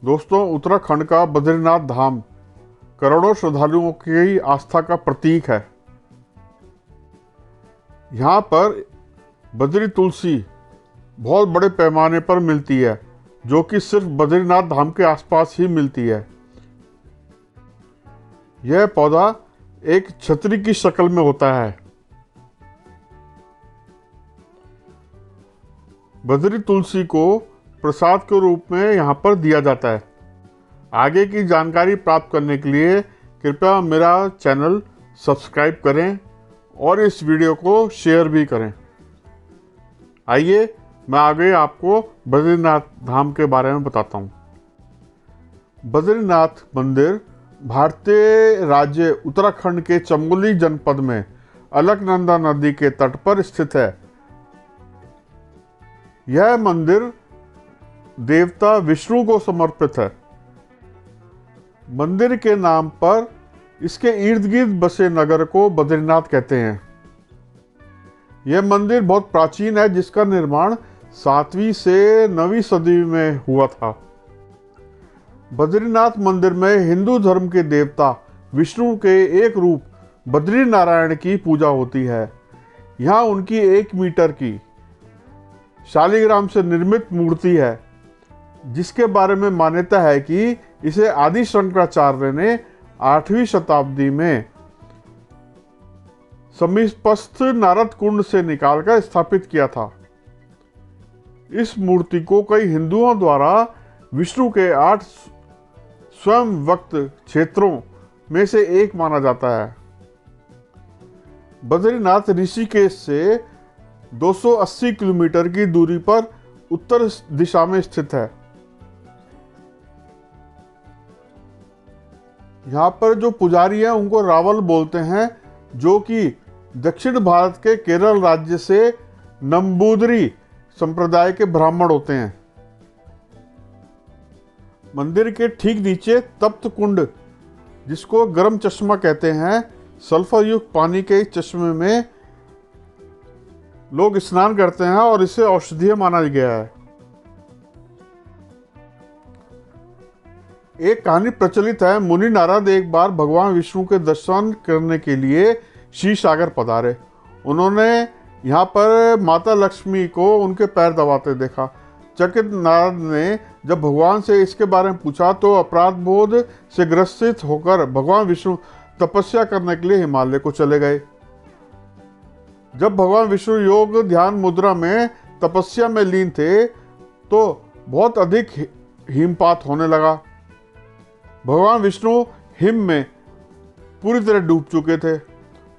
दोस्तों, उत्तराखंड का बद्रीनाथ धाम करोड़ों श्रद्धालुओं की आस्था का प्रतीक है। यहाँ पर बद्री तुलसी बहुत बड़े पैमाने पर मिलती है, जो कि सिर्फ बद्रीनाथ धाम के आसपास ही मिलती है। यह पौधा एक छतरी की शक्ल में होता है। बद्री तुलसी को प्रसाद के रूप में यहाँ पर दिया जाता है। आगे की जानकारी प्राप्त करने के लिए कृपया मेरा चैनल सब्सक्राइब करें और इस वीडियो को शेयर भी करें। आइए मैं आगे आपको बद्रीनाथ धाम के बारे में बताता हूँ। बद्रीनाथ मंदिर भारतीय राज्य उत्तराखंड के चमोली जनपद में अलकनंदा नदी के तट पर स्थित है। यह मंदिर देवता विष्णु को समर्पित है। मंदिर के नाम पर इसके इर्द गिर्द बसे नगर को बद्रीनाथ कहते हैं। यह मंदिर बहुत प्राचीन है, जिसका निर्माण 7वीं से 9वीं सदी में हुआ था। बद्रीनाथ मंदिर में हिंदू धर्म के देवता विष्णु के एक रूप बद्री नारायण की पूजा होती है। यहाँ उनकी 1 मीटर की शालिग्राम से निर्मित मूर्ति है, जिसके बारे में मान्यता है कि इसे आदि शंकराचार्य ने 8वीं शताब्दी में समीपस्थ नारद कुंड से निकालकर स्थापित किया था। इस मूर्ति को कई हिंदुओं द्वारा विष्णु के 8 स्वयं वक्त क्षेत्रों में से एक माना जाता है। बद्रीनाथ ऋषिकेश से 280 किलोमीटर की दूरी पर उत्तर दिशा में स्थित है। यहाँ पर जो पुजारी हैं उनको रावल बोलते हैं, जो कि दक्षिण भारत के केरल राज्य से नंबूदरी संप्रदाय के ब्राह्मण होते हैं। मंदिर के ठीक नीचे तप्त कुंड, जिसको गर्म चश्मा कहते हैं, सल्फर युक्त पानी के चश्मे में लोग स्नान करते हैं और इसे औषधीय माना गया है। एक कहानी प्रचलित है। मुनि नारद एक बार भगवान विष्णु के दर्शन करने के लिए क्षीर सागर पधारे। उन्होंने यहाँ पर माता लक्ष्मी को उनके पैर दबाते देखा। चकित नारद ने जब भगवान से इसके बारे में पूछा तो अपराध बोध से ग्रसित होकर भगवान विष्णु तपस्या करने के लिए हिमालय को चले गए। जब भगवान विष्णु योग ध्यान मुद्रा में तपस्या में लीन थे तो बहुत अधिक हिमपात होने लगा। भगवान विष्णु हिम में पूरी तरह डूब चुके थे।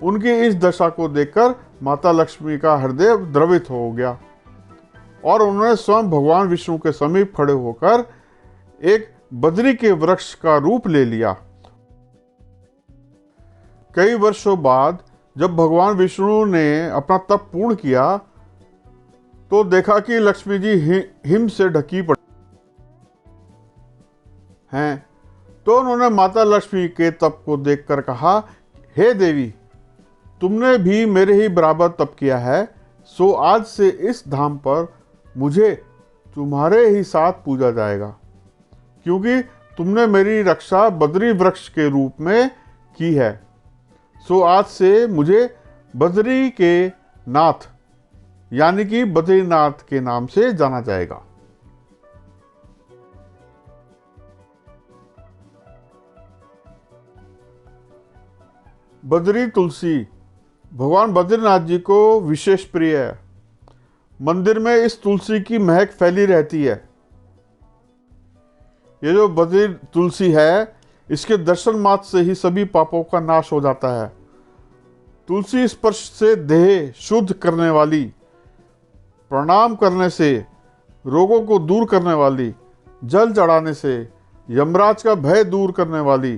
उनकी इस दशा को देखकर माता लक्ष्मी का हृदय द्रवित हो गया और उन्होंने स्वयं भगवान विष्णु के समीप खड़े होकर एक बद्री के वृक्ष का रूप ले लिया। कई वर्षों बाद जब भगवान विष्णु ने अपना तप पूर्ण किया तो देखा कि लक्ष्मी जी हिम से ढकी पड़ी हैं। तो उन्होंने माता लक्ष्मी के तप को देखकर कहा, हे देवी, तुमने भी मेरे ही बराबर तप किया है, सो आज से इस धाम पर मुझे तुम्हारे ही साथ पूजा जाएगा, क्योंकि तुमने मेरी रक्षा बद्री वृक्ष के रूप में की है। सो आज से मुझे बद्री के नाथ यानी कि बद्रीनाथ के नाम से जाना जाएगा। बद्री तुलसी भगवान बद्रीनाथ जी को विशेष प्रिय है। मंदिर में इस तुलसी की महक फैली रहती है। ये जो बद्री तुलसी है, इसके दर्शन मात्र से ही सभी पापों का नाश हो जाता है। तुलसी स्पर्श से देह शुद्ध करने वाली, प्रणाम करने से रोगों को दूर करने वाली, जल चढ़ाने से यमराज का भय दूर करने वाली,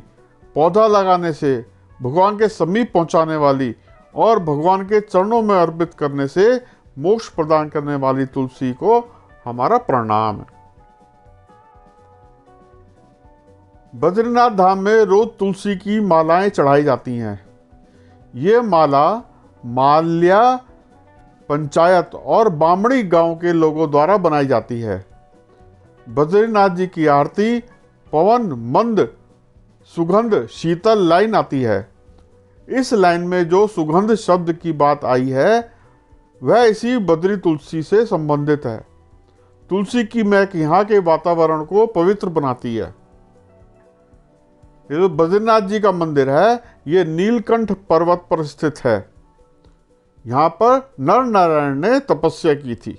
पौधा लगाने से भगवान के समीप पहुंचाने वाली और भगवान के चरणों में अर्पित करने से मोक्ष प्रदान करने वाली तुलसी को हमारा प्रणाम है। बद्रीनाथ धाम में रोज तुलसी की मालाएं चढ़ाई जाती हैं। ये माला माल्या पंचायत और बामणी गांव के लोगों द्वारा बनाई जाती है। बद्रीनाथ जी की आरती पवन मंद सुगंध शीतल लाइन आती है। इस लाइन में जो सुगंध शब्द की बात आई है वह इसी बद्री तुलसी से संबंधित है। तुलसी की महक यहाँ के वातावरण को पवित्र बनाती है। ये जो बद्रीनाथ जी का मंदिर है ये नीलकंठ पर्वत पर स्थित है। यहाँ पर नर नारायण ने तपस्या की थी।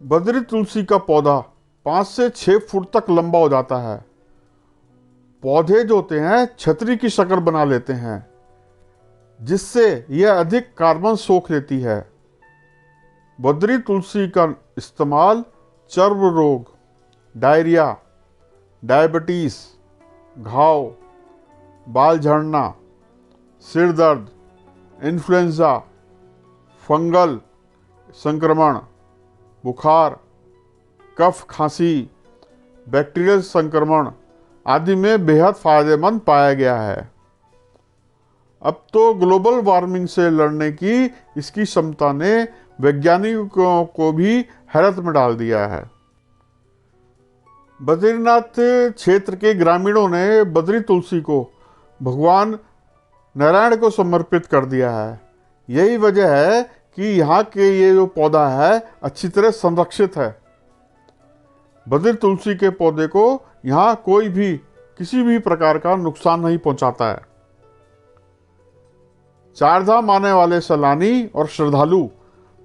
बद्री तुलसी का पौधा 5 से 6 फुट तक लंबा हो जाता है। पौधे जो होते हैं छतरी की शक्ल बना लेते हैं, जिससे यह अधिक कार्बन सोख लेती है। बद्री तुलसी का इस्तेमाल चर्म रोग, डायरिया, डायबिटीज, घाव, बाल झड़ना, सिर दर्द, इन्फ्लुएंजा, फंगल संक्रमण, बुखार, कफ खांसी, बैक्टीरियल संक्रमण आदि में बेहद फायदेमंद पाया गया है। अब तो ग्लोबल वार्मिंग से लड़ने की इसकी क्षमता ने वैज्ञानिकों को भी हैरत में डाल दिया है। बद्रीनाथ क्षेत्र के ग्रामीणों ने बद्री तुलसी को भगवान नारायण को समर्पित कर दिया है। यही वजह है कि यहाँ के ये जो पौधा है अच्छी तरह संरक्षित है। बद्री तुलसी के पौधे को यहाँ कोई भी किसी भी प्रकार का नुकसान नहीं पहुंचाता है। चारधाम आने वाले सैलानी और श्रद्धालु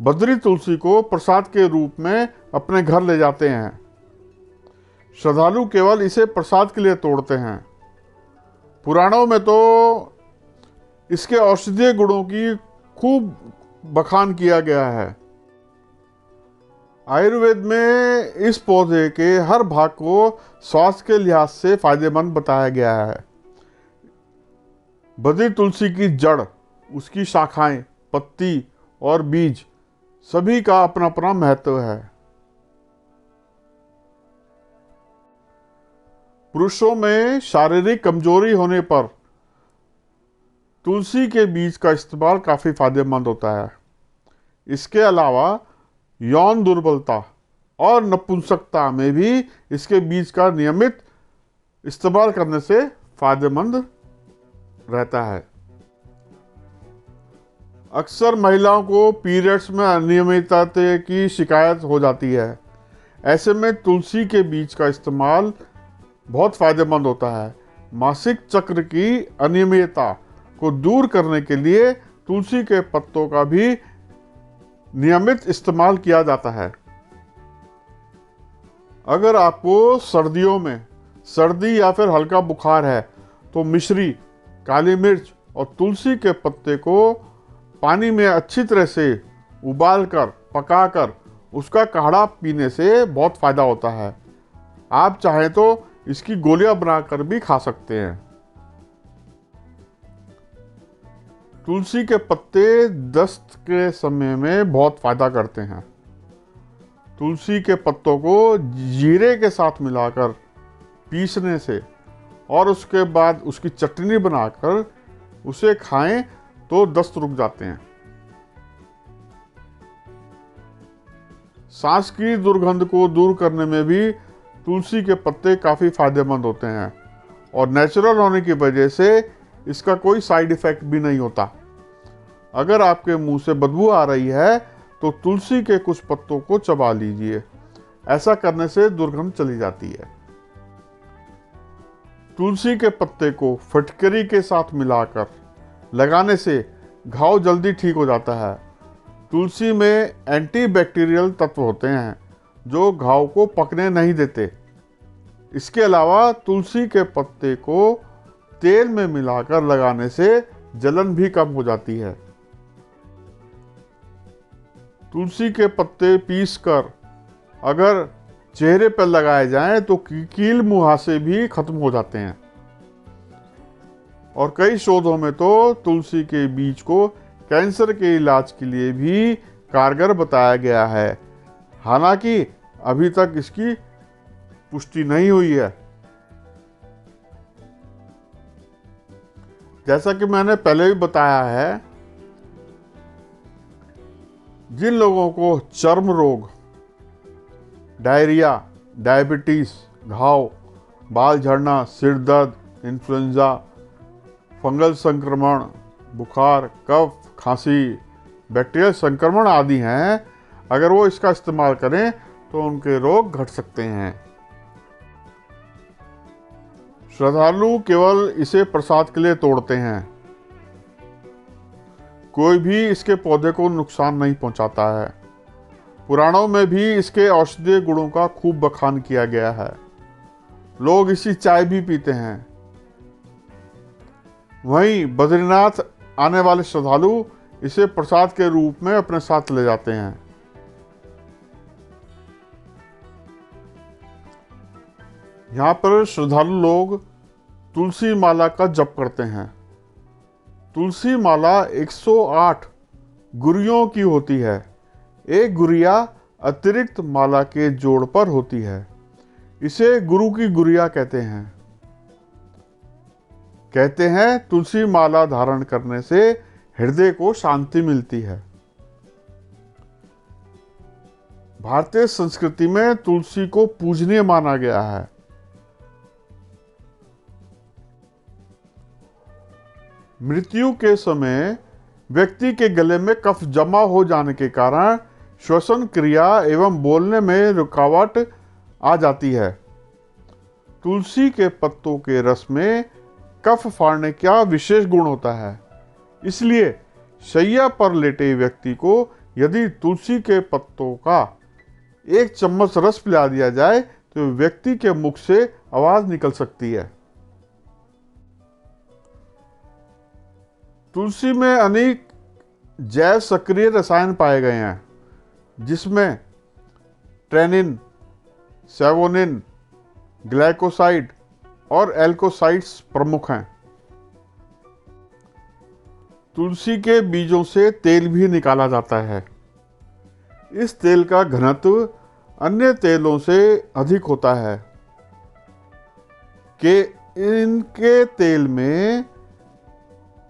बद्री तुलसी को प्रसाद के रूप में अपने घर ले जाते हैं। श्रद्धालु केवल इसे प्रसाद के लिए तोड़ते हैं। पुराणों में तो इसके औषधीय गुणों की खूब बखान किया गया है। आयुर्वेद में इस पौधे के हर भाग को स्वास्थ्य के लिहाज से फायदेमंद बताया गया है। बद्री तुलसी की जड़, उसकी शाखाएं, पत्ती और बीज सभी का अपना अपना महत्व है। पुरुषों में शारीरिक कमजोरी होने पर तुलसी के बीज का इस्तेमाल काफी फायदेमंद होता है। इसके अलावा यौन दुर्बलता और नपुंसकता में भी इसके बीज का नियमित इस्तेमाल करने से फायदेमंद रहता है। अक्सर महिलाओं को पीरियड्स में अनियमितता की शिकायत हो जाती है। ऐसे में तुलसी के बीज का इस्तेमाल बहुत फायदेमंद होता है। मासिक चक्र की अनियमितता को दूर करने के लिए तुलसी के पत्तों का भी नियमित इस्तेमाल किया जाता है। अगर आपको सर्दियों में सर्दी या फिर हल्का बुखार है तो मिश्री, काली मिर्च और तुलसी के पत्ते को पानी में अच्छी तरह से उबालकर, पकाकर उसका काढ़ा पीने से बहुत फायदा होता है। आप चाहें तो इसकी गोलियां बनाकर भी खा सकते हैं। तुलसी के पत्ते दस्त के समय में बहुत फायदा करते हैं। तुलसी के पत्तों को जीरे के साथ मिलाकर पीसने से और उसके बाद उसकी चटनी बनाकर उसे खाएं तो दस्त रुक जाते हैं। सांस की दुर्गंध को दूर करने में भी तुलसी के पत्ते काफ़ी फायदेमंद होते हैं और नेचुरल होने की वजह से इसका कोई साइड इफ़ेक्ट भी नहीं होता। अगर आपके मुंह से बदबू आ रही है तो तुलसी के कुछ पत्तों को चबा लीजिए। ऐसा करने से दुर्गंध चली जाती है। तुलसी के पत्ते को फटकरी के साथ मिलाकर लगाने से घाव जल्दी ठीक हो जाता है। तुलसी में एंटीबैक्टीरियल तत्व होते हैं जो घाव को पकने नहीं देते। इसके अलावा तुलसी के पत्ते को तेल में मिलाकर लगाने से जलन भी कम हो जाती है। तुलसी के पत्ते पीसकर अगर चेहरे पर लगाए जाएं तो कील मुहासे भी खत्म हो जाते हैं। और कई शोधों में तो तुलसी के बीज को कैंसर के इलाज के लिए भी कारगर बताया गया है। हालांकि अभी तक इसकी पुष्टि नहीं हुई है। जैसा कि मैंने पहले भी बताया है, जिन लोगों को चर्म रोग, डायरिया, डायबिटीज, घाव, बाल झड़ना, सिर दर्द, इन्फ्लुएंजा, फंगल संक्रमण, बुखार, कफ, खांसी, बैक्टीरियल संक्रमण आदि हैं, अगर वो इसका इस्तेमाल करें तो उनके रोग घट सकते हैं। श्रद्धालु केवल इसे प्रसाद के लिए तोड़ते हैं। कोई भी इसके पौधे को नुकसान नहीं पहुंचाता है। पुराणों में भी इसके औषधीय गुणों का खूब बखान किया गया है। लोग इसी चाय भी पीते हैं। वहीं बद्रीनाथ आने वाले श्रद्धालु इसे प्रसाद के रूप में अपने साथ ले जाते हैं। यहाँ पर श्रद्धालु लोग तुलसी माला का जप करते हैं। तुलसी माला 108 गुरियों की होती है। एक गुरिया अतिरिक्त माला के जोड़ पर होती है। इसे गुरु की गुरिया कहते हैं। कहते हैं तुलसी माला धारण करने से हृदय को शांति मिलती है। भारतीय संस्कृति में तुलसी को पूजनीय माना गया है। मृत्यु के समय व्यक्ति के गले में कफ जमा हो जाने के कारण श्वसन क्रिया एवं बोलने में रुकावट आ जाती है। तुलसी के पत्तों के रस में कफ फाड़ने का विशेष गुण होता है। इसलिए शैया पर लेटे व्यक्ति को यदि तुलसी के पत्तों का 1 चम्मच रस पिला दिया जाए तो व्यक्ति के मुख से आवाज निकल सकती है। तुलसी में अनेक जैव सक्रिय रसायन पाए गए हैं, जिसमें ट्रेनिन, सेवोनिन, ग्लाइकोसाइड और एल्कोसाइड्स प्रमुख हैं। तुलसी के बीजों से तेल भी निकाला जाता है। इस तेल का घनत्व अन्य तेलों से अधिक होता है कि इनके तेल में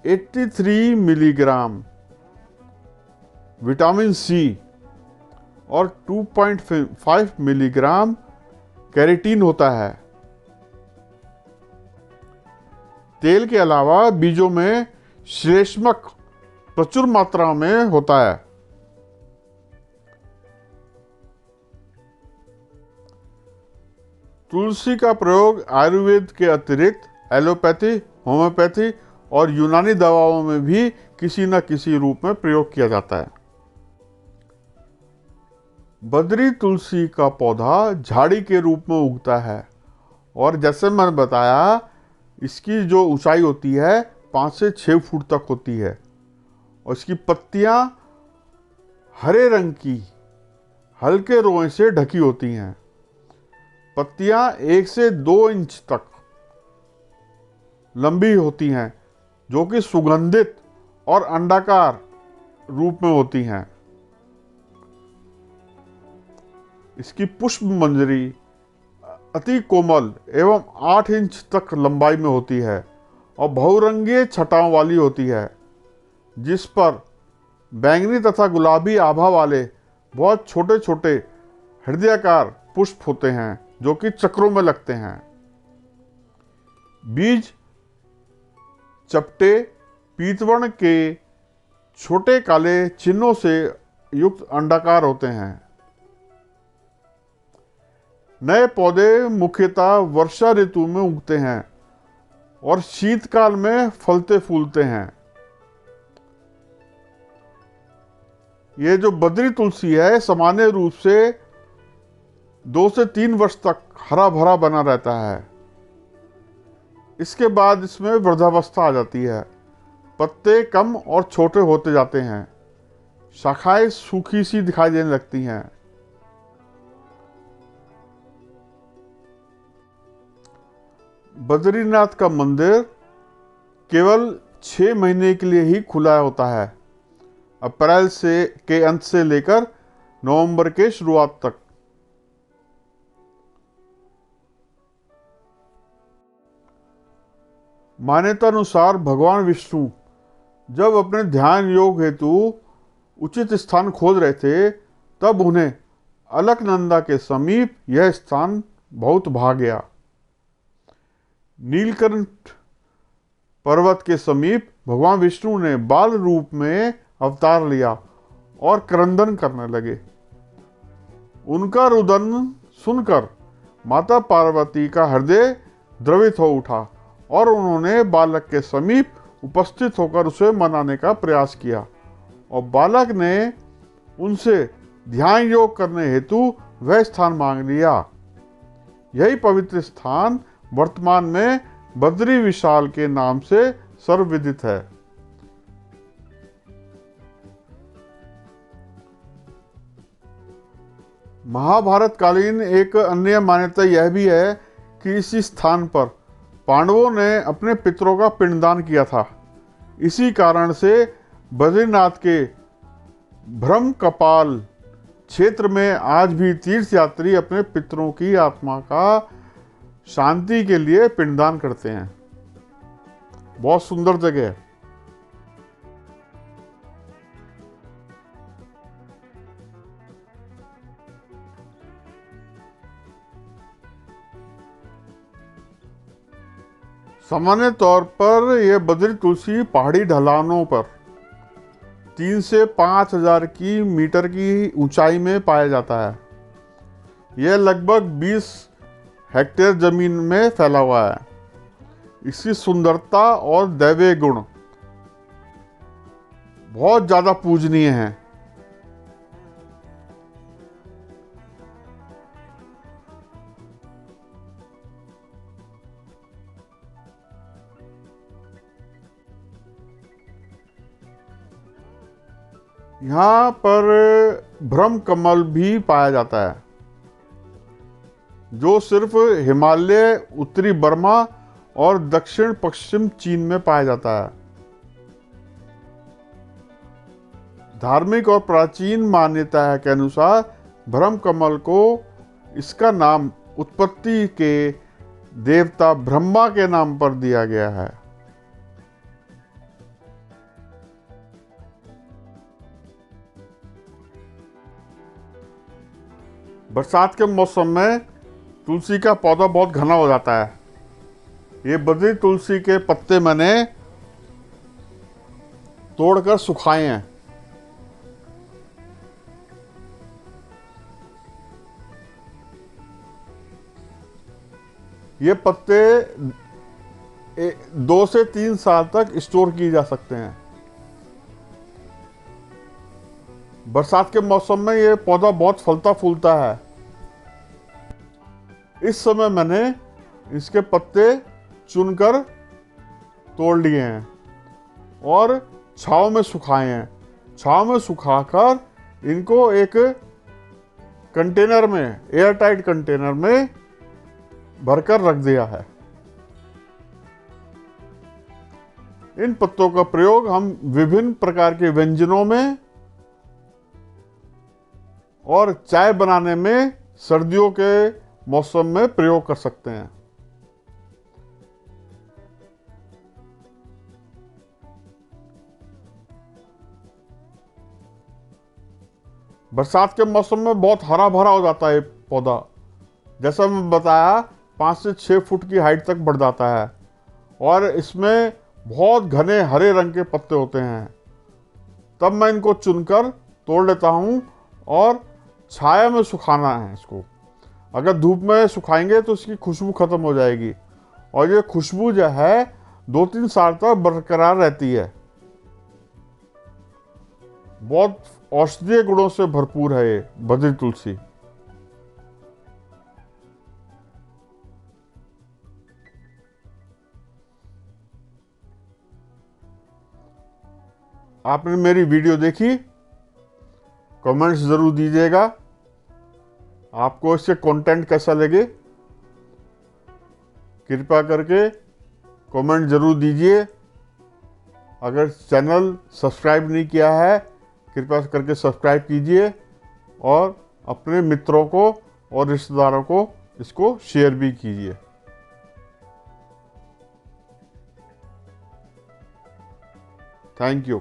83 मिलीग्राम विटामिन सी और 2.5 मिलीग्राम कैरेटीन होता है। तेल के अलावा बीजों में श्लेष्मक प्रचुर मात्रा में होता है। तुलसी का प्रयोग आयुर्वेद के अतिरिक्त एलोपैथी, होम्योपैथी और यूनानी दवाओं में भी किसी न किसी रूप में प्रयोग किया जाता है। बद्री तुलसी का पौधा झाड़ी के रूप में उगता है और जैसे मैंने बताया, इसकी जो ऊंचाई होती है 5 से 6 फुट तक होती है और इसकी पत्तियां हरे रंग की हल्के रोए से ढकी होती हैं। पत्तियां 1 से 2 इंच तक लंबी होती हैं, जो कि सुगंधित और अंडाकार रूप में होती हैं। इसकी पुष्प मंजरी अति कोमल एवं 8 इंच तक लंबाई में होती है और बहुरंगीय छटाओं वाली होती है, जिस पर बैंगनी तथा गुलाबी आभा वाले बहुत छोटे छोटे हृदयाकार पुष्प होते हैं, जो कि चक्रों में लगते हैं। बीज चपटे पीतवर्ण के छोटे काले चिन्हों से युक्त अंडाकार होते हैं। नए पौधे मुख्यतः वर्षा ऋतु में उगते हैं और शीतकाल में फलते फूलते हैं। ये जो बद्री तुलसी है, सामान्य रूप से 2 से 3 वर्ष तक हरा भरा बना रहता है। इसके बाद इसमें वृद्धावस्था आ जाती है। पत्ते कम और छोटे होते जाते हैं। शाखाएं सूखी सी दिखाई देने लगती हैं। बद्रीनाथ का मंदिर केवल 6 महीने के लिए ही खुला होता है, अप्रैल के अंत से लेकर नवंबर के शुरुआत तक। मान्यता अनुसार भगवान विष्णु जब अपने ध्यान योग हेतु उचित स्थान खोज रहे थे, तब उन्हें अलकनंदा के समीप यह स्थान बहुत भा गया। नीलकंठ पर्वत के समीप भगवान विष्णु ने बाल रूप में अवतार लिया और क्रंदन करने लगे। उनका रुदन सुनकर माता पार्वती का हृदय द्रवित हो उठा और उन्होंने बालक के समीप उपस्थित होकर उसे मनाने का प्रयास किया और बालक ने उनसे ध्यान योग करने हेतु वह स्थान मांग लिया। यही पवित्र स्थान वर्तमान में बद्री विशाल के नाम से सर्वविदित है। महाभारत कालीन एक अन्य मान्यता यह भी है कि इसी स्थान पर पांडवों ने अपने पितरों का पिंडदान किया था। इसी कारण से बद्रीनाथ के भ्रम कपाल क्षेत्र में आज भी तीर्थयात्री अपने पितरों की आत्मा का शांति के लिए पिंडदान करते हैं। बहुत सुंदर जगह है। सामान्य तौर पर यह बद्री तुलसी पहाड़ी ढलानों पर 3 से 5,000 की मीटर की ऊंचाई में पाया जाता है। यह लगभग 20 हेक्टेयर जमीन में फैला हुआ है। इसकी सुंदरता और दैवीय गुण बहुत ज़्यादा पूजनीय हैं। यहाँ पर ब्रह्म कमल भी पाया जाता है, जो सिर्फ हिमालय, उत्तरी बर्मा और दक्षिण पश्चिम चीन में पाया जाता है। धार्मिक और प्राचीन मान्यता के अनुसार ब्रह्म कमल को इसका नाम उत्पत्ति के देवता ब्रह्मा के नाम पर दिया गया है। बरसात के मौसम में तुलसी का पौधा बहुत घना हो जाता है। ये बद्री तुलसी के पत्ते मैंने तोड़कर सुखाए हैं। ये पत्ते 2 से 3 साल तक स्टोर किए जा सकते हैं। बरसात के मौसम में ये पौधा बहुत फलता फूलता है। इस समय मैंने इसके पत्ते चुनकर तोड़ लिए हैं और छांव में सुखाए हैं। छांव में सुखाकर इनको एक कंटेनर में, एयर टाइट कंटेनर में भरकर रख दिया है। इन पत्तों का प्रयोग हम विभिन्न प्रकार के व्यंजनों में और चाय बनाने में सर्दियों के मौसम में प्रयोग कर सकते हैं। बरसात के मौसम में बहुत हरा भरा हो जाता है पौधा। जैसा मैं बताया 5 से 6 फुट की हाइट तक बढ़ जाता है और इसमें बहुत घने हरे रंग के पत्ते होते हैं। तब मैं इनको चुनकर तोड़ लेता हूँ और छाया में सुखाना है इसको। अगर धूप में सुखाएंगे तो इसकी खुशबू खत्म हो जाएगी और ये खुशबू जो है 2-3 साल तक बरकरार रहती है। बहुत औषधीय गुणों से भरपूर है ये बद्री तुलसी। आपने मेरी वीडियो देखी, कमेंट्स जरूर दीजिएगा। आपको इससे कंटेंट कैसा लगे कृपया करके कमेंट जरूर दीजिए। अगर चैनल सब्सक्राइब नहीं किया है कृपया करके सब्सक्राइब कीजिए और अपने मित्रों को और रिश्तेदारों को इसको शेयर भी कीजिए। Thank you.